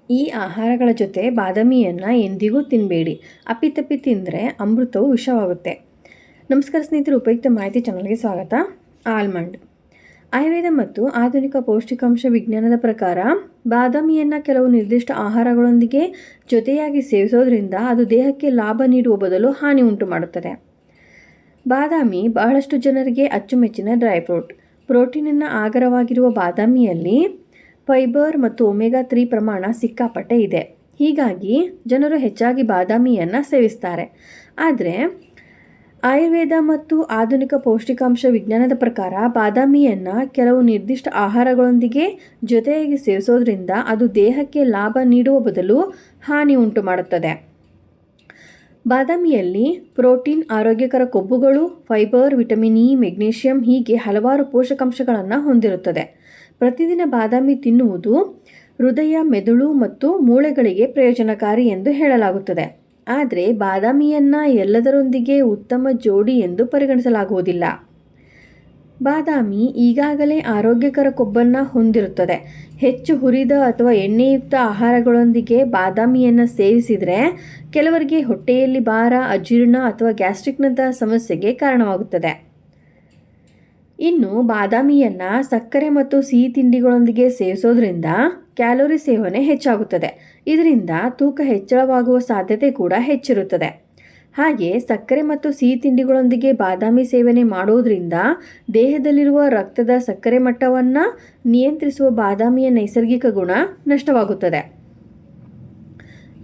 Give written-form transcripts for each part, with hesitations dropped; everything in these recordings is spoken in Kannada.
ಈ ಆಹಾರಗಳ ಜೊತೆ ಬಾದಾಮಿಯನ್ನು ಎಂದಿಗೂ ತಿನ್ನಬೇಡಿ. ಅಪ್ಪಿತಪ್ಪಿ ತಿಂದರೆ ಅಮೃತವು ವಿಷವಾಗುತ್ತೆ. ನಮಸ್ಕಾರ ಸ್ನೇಹಿತರು, ಉಪಯುಕ್ತ ಮಾಹಿತಿ ಚಾನಲ್ಗೆ ಸ್ವಾಗತ. ಆಲ್ಮಂಡ್. ಆಯುರ್ವೇದ ಮತ್ತು ಆಧುನಿಕ ಪೌಷ್ಟಿಕಾಂಶ ವಿಜ್ಞಾನದ ಪ್ರಕಾರ ಬಾದಾಮಿಯನ್ನು ಕೆಲವು ನಿರ್ದಿಷ್ಟ ಆಹಾರಗಳೊಂದಿಗೆ ಜೊತೆಯಾಗಿ ಸೇವಿಸೋದ್ರಿಂದ ಅದು ದೇಹಕ್ಕೆ ಲಾಭ ನೀಡುವ ಬದಲು ಹಾನಿ ಉಂಟು ಮಾಡುತ್ತದೆ. ಬಾದಾಮಿ ಬಹಳಷ್ಟು ಜನರಿಗೆ ಅಚ್ಚುಮೆಚ್ಚಿನ ಡ್ರೈ ಫ್ರೂಟ್. ಪ್ರೋಟೀನಿನ ಆಗರವಾಗಿರುವ ಬಾದಾಮಿಯಲ್ಲಿ ಫೈಬರ್ ಮತ್ತು ಒಮೆಗಾ 3 ಪ್ರಮಾಣ ಸಿಕ್ಕಾಪಟ್ಟೆ ಇದೆ. ಹೀಗಾಗಿ ಜನರು ಹೆಚ್ಚಾಗಿ ಬಾದಾಮಿಯನ್ನು ಸೇವಿಸ್ತಾರೆ. ಆದರೆ ಆಯುರ್ವೇದ ಮತ್ತು ಆಧುನಿಕ ಪೌಷ್ಟಿಕಾಂಶ ವಿಜ್ಞಾನದ ಪ್ರಕಾರ ಬಾದಾಮಿಯನ್ನು ಕೆಲವು ನಿರ್ದಿಷ್ಟ ಆಹಾರಗಳೊಂದಿಗೆ ಜೊತೆಯಾಗಿ ಸೇವಿಸೋದ್ರಿಂದ ಅದು ದೇಹಕ್ಕೆ ಲಾಭ ನೀಡುವ ಬದಲು ಹಾನಿ ಉಂಟು ಮಾಡುತ್ತದೆ. ಬಾದಾಮಿಯಲ್ಲಿ ಪ್ರೋಟೀನ್, ಆರೋಗ್ಯಕರ ಕೊಬ್ಬುಗಳು, ಫೈಬರ್, ವಿಟಮಿನ್ ಇ, ಮೆಗ್ನೀಷಿಯಂ ಹೀಗೆ ಹಲವಾರು ಪೋಷಕಾಂಶಗಳನ್ನು ಹೊಂದಿರುತ್ತದೆ. ಪ್ರತಿದಿನ ಬಾದಾಮಿ ತಿನ್ನುವುದು ಹೃದಯ, ಮೆದುಳು ಮತ್ತು ಮೂಳೆಗಳಿಗೆ ಪ್ರಯೋಜನಕಾರಿ ಎಂದು ಹೇಳಲಾಗುತ್ತದೆ. ಆದರೆ ಬಾದಾಮಿಯನ್ನು ಎಲ್ಲದರೊಂದಿಗೆ ಉತ್ತಮ ಜೋಡಿ ಎಂದು ಪರಿಗಣಿಸಲಾಗುವುದಿಲ್ಲ. ಬಾದಾಮಿ ಈಗಾಗಲೇ ಆರೋಗ್ಯಕರ ಕೊಬ್ಬನ್ನು ಹೊಂದಿರುತ್ತದೆ. ಹೆಚ್ಚು ಹುರಿದ ಅಥವಾ ಎಣ್ಣೆಯುಕ್ತ ಆಹಾರಗಳೊಂದಿಗೆ ಬಾದಾಮಿಯನ್ನು ಸೇವಿಸಿದರೆ ಕೆಲವರಿಗೆ ಹೊಟ್ಟೆಯಲ್ಲಿ ಭಾರ, ಅಜೀರ್ಣ ಅಥವಾ ಗ್ಯಾಸ್ಟ್ರಿಕ್ನಂತಹ ಸಮಸ್ಯೆಗೆ ಕಾರಣವಾಗುತ್ತದೆ. ಇನ್ನು ಬಾದಾಮಿಯನ್ನು ಸಕ್ಕರೆ ಮತ್ತು ಸಿಹಿ ತಿಂಡಿಗಳೊಂದಿಗೆ ಸೇವಿಸೋದ್ರಿಂದ ಕ್ಯಾಲೋರಿ ಸೇವನೆ ಹೆಚ್ಚಾಗುತ್ತದೆ. ಇದರಿಂದ ತೂಕ ಹೆಚ್ಚಳವಾಗುವ ಸಾಧ್ಯತೆ ಕೂಡ ಹೆಚ್ಚಿರುತ್ತದೆ. ಹಾಗೆ ಸಕ್ಕರೆ ಮತ್ತು ಸಿಹಿ ತಿಂಡಿಗಳೊಂದಿಗೆ ಬಾದಾಮಿ ಸೇವನೆ ಮಾಡೋದ್ರಿಂದ ದೇಹದಲ್ಲಿರುವ ರಕ್ತದ ಸಕ್ಕರೆ ಮಟ್ಟವನ್ನು ನಿಯಂತ್ರಿಸುವ ಬಾದಾಮಿಯ ನೈಸರ್ಗಿಕ ಗುಣ ನಷ್ಟವಾಗುತ್ತದೆ.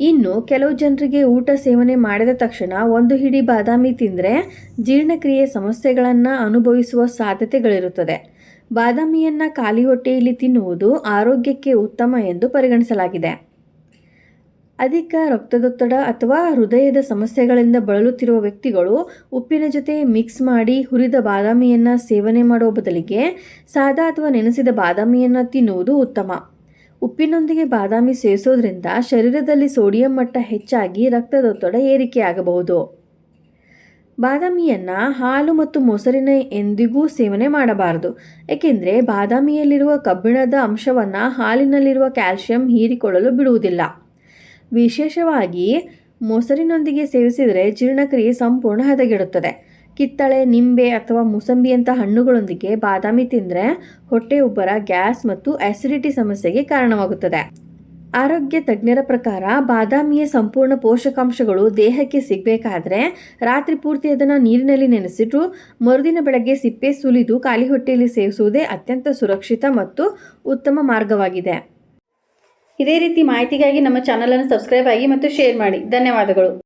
ಇನ್ನು ಕೆಲವು ಜನರಿಗೆ ಊಟ ಸೇವನೆ ಮಾಡಿದ ತಕ್ಷಣ ಒಂದು ಹಿಡಿ ಬಾದಾಮಿ ತಿಂದರೆ ಜೀರ್ಣಕ್ರಿಯೆ ಸಮಸ್ಯೆಗಳನ್ನು ಅನುಭವಿಸುವ ಸಾಧ್ಯತೆಗಳಿರುತ್ತದೆ. ಬಾದಾಮಿಯನ್ನು ಖಾಲಿ ಹೊಟ್ಟೆಯಲ್ಲಿ ತಿನ್ನುವುದು ಆರೋಗ್ಯಕ್ಕೆ ಉತ್ತಮ ಎಂದು ಪರಿಗಣಿಸಲಾಗಿದೆ. ಅಧಿಕ ರಕ್ತದೊತ್ತಡ ಅಥವಾ ಹೃದಯದ ಸಮಸ್ಯೆಗಳಿಂದ ಬಳಲುತ್ತಿರುವ ವ್ಯಕ್ತಿಗಳು ಉಪ್ಪಿನ ಜೊತೆ ಮಿಕ್ಸ್ ಮಾಡಿ ಹುರಿದ ಬಾದಾಮಿಯನ್ನು ಸೇವನೆ ಮಾಡುವ ಬದಲಿಗೆ ಸಾದಾ ಅಥವಾ ನೆನೆಸಿದ ಬಾದಾಮಿಯನ್ನು ತಿನ್ನುವುದು ಉತ್ತಮ. ಉಪ್ಪಿನೊಂದಿಗೆ ಬಾದಾಮಿ ಸೇವಿಸೋದ್ರಿಂದ ಶರೀರದಲ್ಲಿ ಸೋಡಿಯಂ ಮಟ್ಟ ಹೆಚ್ಚಾಗಿ ರಕ್ತದೊತ್ತಡ ಏರಿಕೆಯಾಗಬಹುದು. ಬಾದಾಮಿಯನ್ನು ಹಾಲು ಮತ್ತು ಮೊಸರಿನ ಎಂದಿಗೂ ಸೇವನೆ ಮಾಡಬಾರದು. ಏಕೆಂದರೆ ಬಾದಾಮಿಯಲ್ಲಿರುವ ಕಬ್ಬಿಣದ ಅಂಶವನ್ನು ಹಾಲಿನಲ್ಲಿರುವ ಕ್ಯಾಲ್ಸಿಯಂ ಹೀರಿಕೊಳ್ಳಲು ಬಿಡುವುದಿಲ್ಲ. ವಿಶೇಷವಾಗಿ ಮೊಸರಿನೊಂದಿಗೆ ಸೇವಿಸಿದರೆ ಜೀರ್ಣಕ್ರಿಯೆ ಸಂಪೂರ್ಣ ಹದಗೆಡುತ್ತದೆ. ಕಿತ್ತಳೆ, ನಿಂಬೆ ಅಥವಾ ಮೂಸಂಬಿಯಂಥ ಹಣ್ಣುಗಳೊಂದಿಗೆ ಬಾದಾಮಿ ತಿಂದರೆ ಹೊಟ್ಟೆ ಉಬ್ಬರ, ಗ್ಯಾಸ್ ಮತ್ತು ಆಸಿಡಿಟಿ ಸಮಸ್ಯೆಗೆ ಕಾರಣವಾಗುತ್ತದೆ. ಆರೋಗ್ಯ ತಜ್ಞರ ಪ್ರಕಾರ ಬಾದಾಮಿಯ ಸಂಪೂರ್ಣ ಪೋಷಕಾಂಶಗಳು ದೇಹಕ್ಕೆ ಸಿಗಬೇಕಾದ್ರೆ ರಾತ್ರಿ ಪೂರ್ತಿ ಅದನ್ನು ನೀರಿನಲ್ಲಿ ನೆನೆಸಿಟ್ಟು ಮರುದಿನ ಬೆಳಗ್ಗೆ ಸಿಪ್ಪೆ ಸುಲಿದು ಖಾಲಿ ಹೊಟ್ಟೆಯಲ್ಲಿ ಸೇವಿಸುವುದೇ ಅತ್ಯಂತ ಸುರಕ್ಷಿತ ಮತ್ತು ಉತ್ತಮ ಮಾರ್ಗವಾಗಿದೆ. ಇದೇ ರೀತಿ ಮಾಹಿತಿಗಾಗಿ ನಮ್ಮ ಚಾನಲನ್ನು ಸಬ್ಸ್ಕ್ರೈಬ್ ಆಗಿ ಮತ್ತು ಶೇರ್ ಮಾಡಿ. ಧನ್ಯವಾದಗಳು.